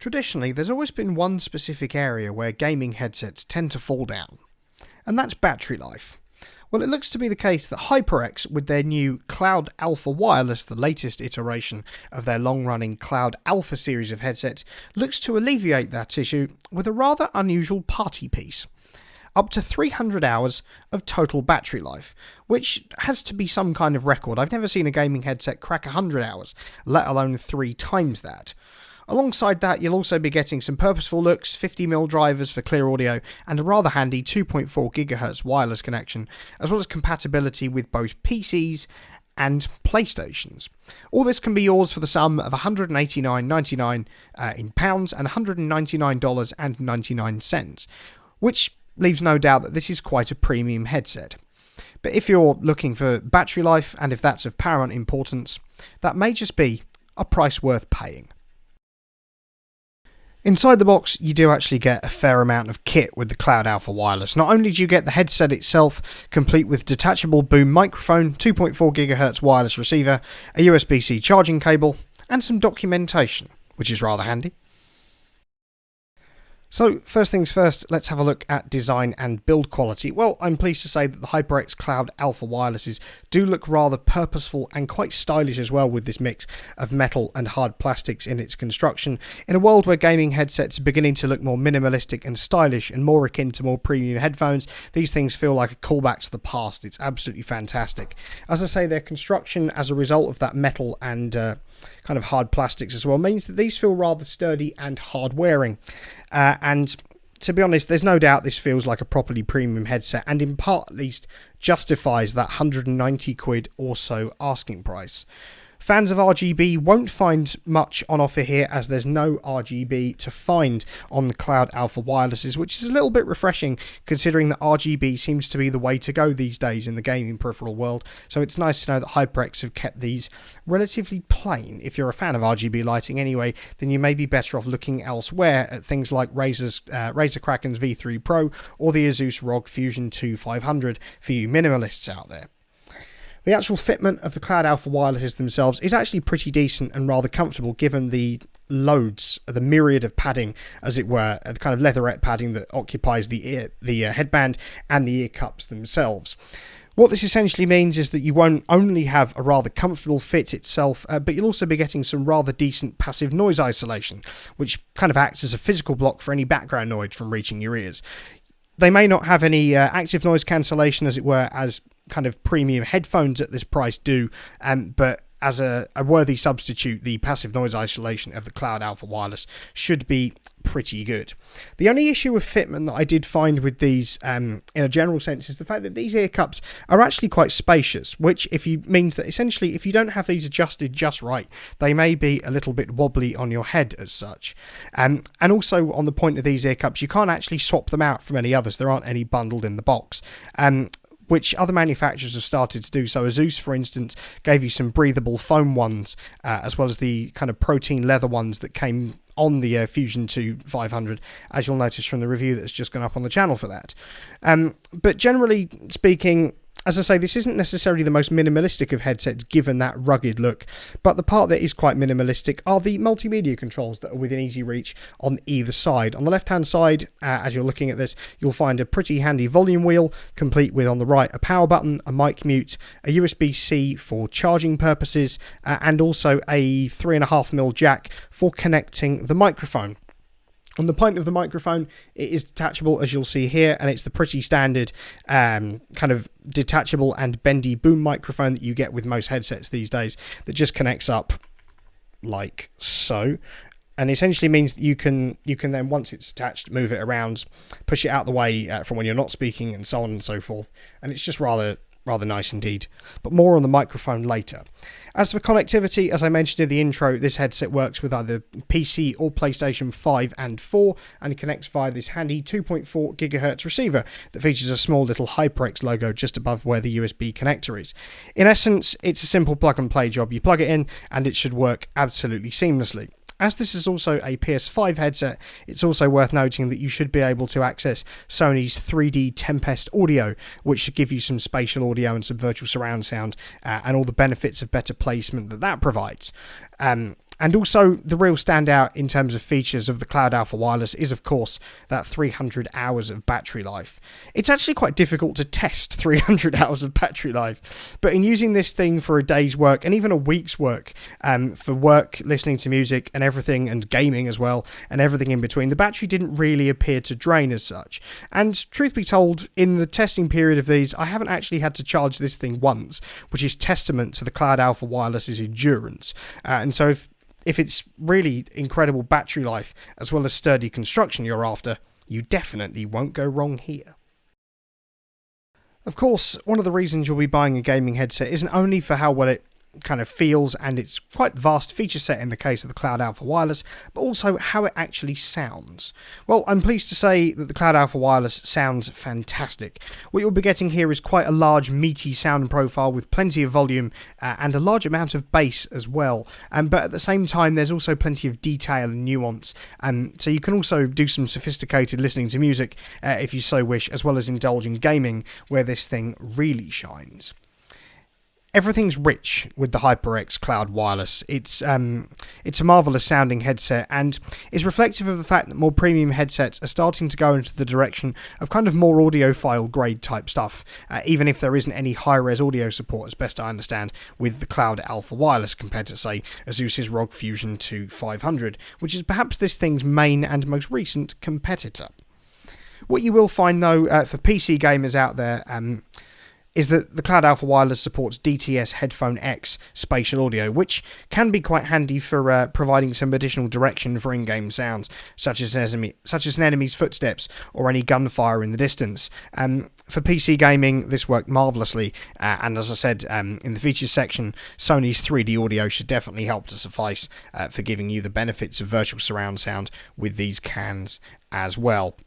Traditionally, there's always been one specific area where gaming headsets tend to fall down, and that's battery life. Well, it looks to be the case that HyperX, with their new Cloud Alpha Wireless, the latest iteration of their long-running Cloud Alpha series of headsets, looks to alleviate that issue with a rather unusual party piece. Up to 300 hours of total battery life, which has to be some kind of record. I've never seen a gaming headset crack 100 hours, let alone 3 times that. Alongside that, you'll also be getting some purposeful looks, 50mm drivers for clear audio, and a rather handy 2.4GHz wireless connection, as well as compatibility with both PCs and PlayStations. All this can be yours for the sum of $189.99 in pounds and $199.99, which leaves no doubt that this is quite a premium headset. But if you're looking for battery life, and if that's of paramount importance, that may just be a price worth paying. Inside the box, you do actually get a fair amount of kit with the Cloud Alpha Wireless. Not only do you get the headset itself, complete with detachable boom microphone, 2.4GHz wireless receiver, a USB-C charging cable, and some documentation, which is rather handy. So, first things first, let's have a look at design and build quality. Well, I'm pleased to say that the HyperX Cloud Alpha Wirelesses do look rather purposeful and quite stylish as well, with this mix of metal and hard plastics in its construction. In a world where gaming headsets are beginning to look more minimalistic and stylish and more akin to more premium headphones, these things feel like a callback to the past. It's absolutely fantastic. As I say, their construction as a result of that metal and kind of hard plastics as well means that these feel rather sturdy and hard wearing. And to be honest, there's no doubt this feels like a properly premium headset, and in part at least justifies that 190 quid or so asking price. Fans of RGB won't find much on offer here, as there's no RGB to find on the Cloud Alpha Wirelesses, which is a little bit refreshing considering that RGB seems to be the way to go these days in the gaming peripheral world. So it's nice to know that HyperX have kept these relatively plain. If you're a fan of RGB lighting anyway, then you may be better off looking elsewhere at things like Razer Kraken's V3 Pro or the Asus ROG Fusion 2 500 for you minimalists out there. The actual fitment of the Cloud Alpha Wirelesses themselves is actually pretty decent and rather comfortable, given the loads, the myriad of padding, as it were, the kind of leatherette padding that occupies the headband and the ear cups themselves. What this essentially means is that you won't only have a rather comfortable fit itself, but you'll also be getting some rather decent passive noise isolation, which kind of acts as a physical block for any background noise from reaching your ears. They may not have any active noise cancellation, as it were, as kind of premium headphones at this price do, but as a worthy substitute, the passive noise isolation of the Cloud Alpha Wireless should be pretty good. The only issue with fitment that I did find with these, in a general sense, is the fact that these ear cups are actually quite spacious, which means that essentially if you don't have these adjusted just right, they may be a little bit wobbly on your head as such. And also on the point of these ear cups, you can't actually swap them out from any others. There aren't any bundled in the box. Which other manufacturers have started to do. So Asus, for instance, gave you some breathable foam ones, as well as the kind of protein leather ones that came on the Fusion 2 500, as you'll notice from the review that's just gone up on the channel for that. But generally speaking, as I say, this isn't necessarily the most minimalistic of headsets given that rugged look, but the part that is quite minimalistic are the multimedia controls that are within easy reach on either side. On the left-hand side, as you're looking at this, you'll find a pretty handy volume wheel, complete with on the right a power button, a mic mute, a USB-C for charging purposes, and also a 3.5mm jack for connecting the microphone. On the point of the microphone, it is detachable, as you'll see here, and it's the pretty standard kind of detachable and bendy boom microphone that you get with most headsets these days, that just connects up like so, and essentially means that you can then, once it's attached, move it around, push it out the way from when you're not speaking, and so on and so forth, and it's just rather nice indeed. But more on the microphone later. As for connectivity, as I mentioned in the intro, this headset works with either PC or PlayStation 5 and 4, and it connects via this handy 2.4GHz receiver that features a small little HyperX logo just above where the USB connector is. In essence, it's a simple plug and play job. You plug it in and it should work absolutely seamlessly. As this is also a PS5 headset, it's also worth noting that you should be able to access Sony's 3D Tempest audio, which should give you some spatial audio and some virtual surround sound, and all the benefits of better placement that provides. And also, the real standout in terms of features of the Cloud Alpha Wireless is, of course, that 300 hours of battery life. It's actually quite difficult to test 300 hours of battery life, but in using this thing for a day's work and even a week's work, for work, listening to music and everything, and gaming as well, and everything in between, the battery didn't really appear to drain as such. And truth be told, in the testing period of these, I haven't actually had to charge this thing once, which is testament to the Cloud Alpha Wireless's endurance. And so if it's really incredible battery life as well as sturdy construction you're after, you definitely won't go wrong here. Of course, one of the reasons you'll be buying a gaming headset isn't only for how well it kind of feels, and it's quite vast feature set in the case of the Cloud Alpha Wireless, but also how it actually sounds. Well, I'm pleased to say that the Cloud Alpha Wireless sounds fantastic. What you'll be getting here is quite a large, meaty sound profile with plenty of volume and a large amount of bass as well. But at the same time, there's also plenty of detail and nuance. So you can also do some sophisticated listening to music if you so wish, as well as indulge in gaming, where this thing really shines. Everything's rich with the HyperX Cloud Wireless. It's a marvellous sounding headset, and is reflective of the fact that more premium headsets are starting to go into the direction of kind of more audiophile grade type stuff, even if there isn't any high-res audio support, as best I understand, with the Cloud Alpha Wireless compared to, say, Asus's ROG Fusion 2500, which is perhaps this thing's main and most recent competitor. What you will find, though, for PC gamers out there, is that the Cloud Alpha Wireless supports DTS Headphone X spatial audio, which can be quite handy for providing some additional direction for in-game sounds, such as an enemy's footsteps or any gunfire in the distance. For PC gaming, this worked marvellously, and as I said in the features section, Sony's 3D audio should definitely help to suffice for giving you the benefits of virtual surround sound with these cans as well.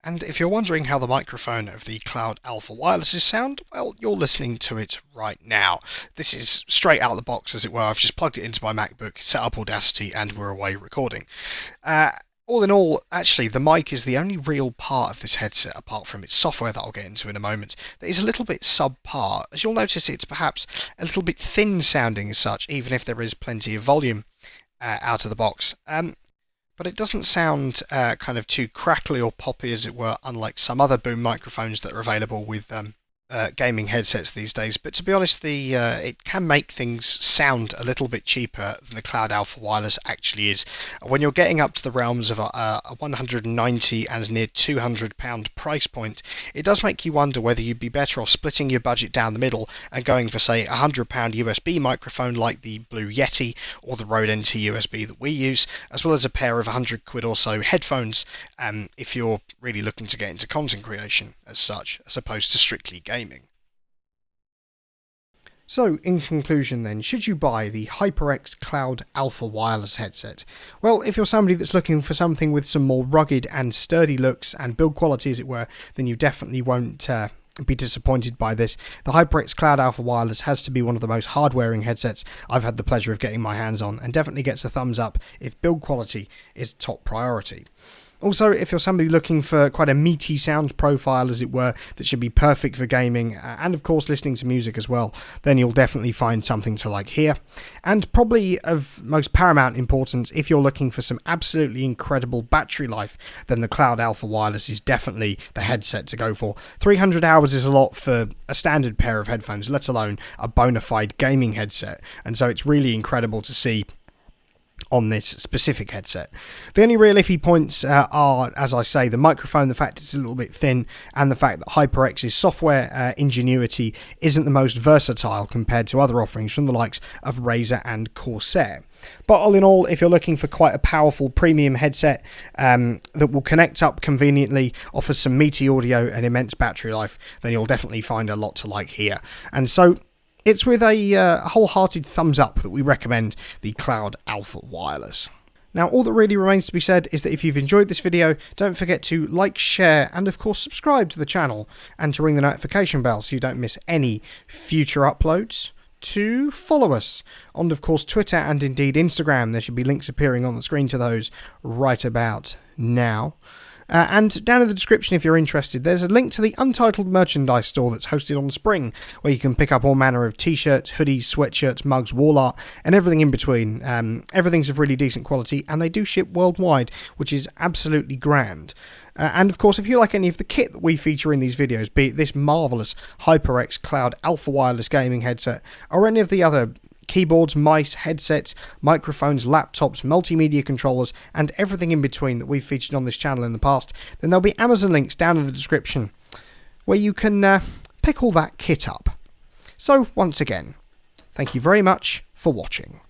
And if you're wondering how the microphone of the Cloud Alpha Wireless sound, well, you're listening to it right now. This is straight out of the box, as it were. I've just plugged it into my MacBook, set up Audacity, and we're away recording. All in all, actually, the mic is the only real part of this headset, apart from its software that I'll get into in a moment, that is a little bit subpar. As you'll notice, it's perhaps a little bit thin sounding as such, even if there is plenty of volume out of the box. But it doesn't sound kind of too crackly or poppy, as it were, unlike some other boom microphones that are available with gaming headsets these days. But to be honest, it can make things sound a little bit cheaper than the Cloud Alpha Wireless actually is. When you're getting up to the realms of a 190 and near £200 price point, it does make you wonder whether you'd be better off splitting your budget down the middle and going for, say, a £100 USB microphone like the Blue Yeti or the Rode NT USB that we use, as well as a pair of £100 or so headphones if you're really looking to get into content creation as such, as opposed to strictly gaming. So, in conclusion then, should you buy the HyperX Cloud Alpha Wireless headset? Well, if you're somebody that's looking for something with some more rugged and sturdy looks and build quality, as it were, then you definitely won't be disappointed by this. The HyperX Cloud Alpha Wireless has to be one of the most hard-wearing headsets I've had the pleasure of getting my hands on, and definitely gets a thumbs up if build quality is top priority. Also, if you're somebody looking for quite a meaty sound profile, as it were, that should be perfect for gaming, and of course listening to music as well, then you'll definitely find something to like here. And probably of most paramount importance, if you're looking for some absolutely incredible battery life, then the Cloud Alpha Wireless is definitely the headset to go for. 300 hours is a lot for a standard pair of headphones, let alone a bona fide gaming headset, and so it's really incredible to see on this specific headset. The only real iffy points are, as I say, the microphone, the fact it's a little bit thin, and the fact that HyperX's software ingenuity isn't the most versatile compared to other offerings from the likes of Razer and Corsair. But all in all, if you're looking for quite a powerful premium headset that will connect up conveniently, offers some meaty audio and immense battery life, then you'll definitely find a lot to like here. And so it's with a wholehearted thumbs up that we recommend the Cloud Alpha Wireless. Now, all that really remains to be said is that if you've enjoyed this video, don't forget to like, share, and of course subscribe to the channel, and to ring the notification bell so you don't miss any future uploads. To follow us on, of course, Twitter and indeed Instagram. There should be links appearing on the screen to those right about now. And down in the description, if you're interested, there's a link to the Untitled merchandise store that's hosted on Spring, where you can pick up all manner of t-shirts, hoodies, sweatshirts, mugs, wall art, and everything in between. Everything's of really decent quality, and they do ship worldwide, which is absolutely grand. And of course, if you like any of the kit that we feature in these videos, be it this marvellous HyperX Cloud Alpha Wireless gaming headset, or any of the other keyboards, mice, headsets, microphones, laptops, multimedia controllers, and everything in between that we've featured on this channel in the past, then there'll be Amazon links down in the description where you can pick all that kit up. So, once again, thank you very much for watching.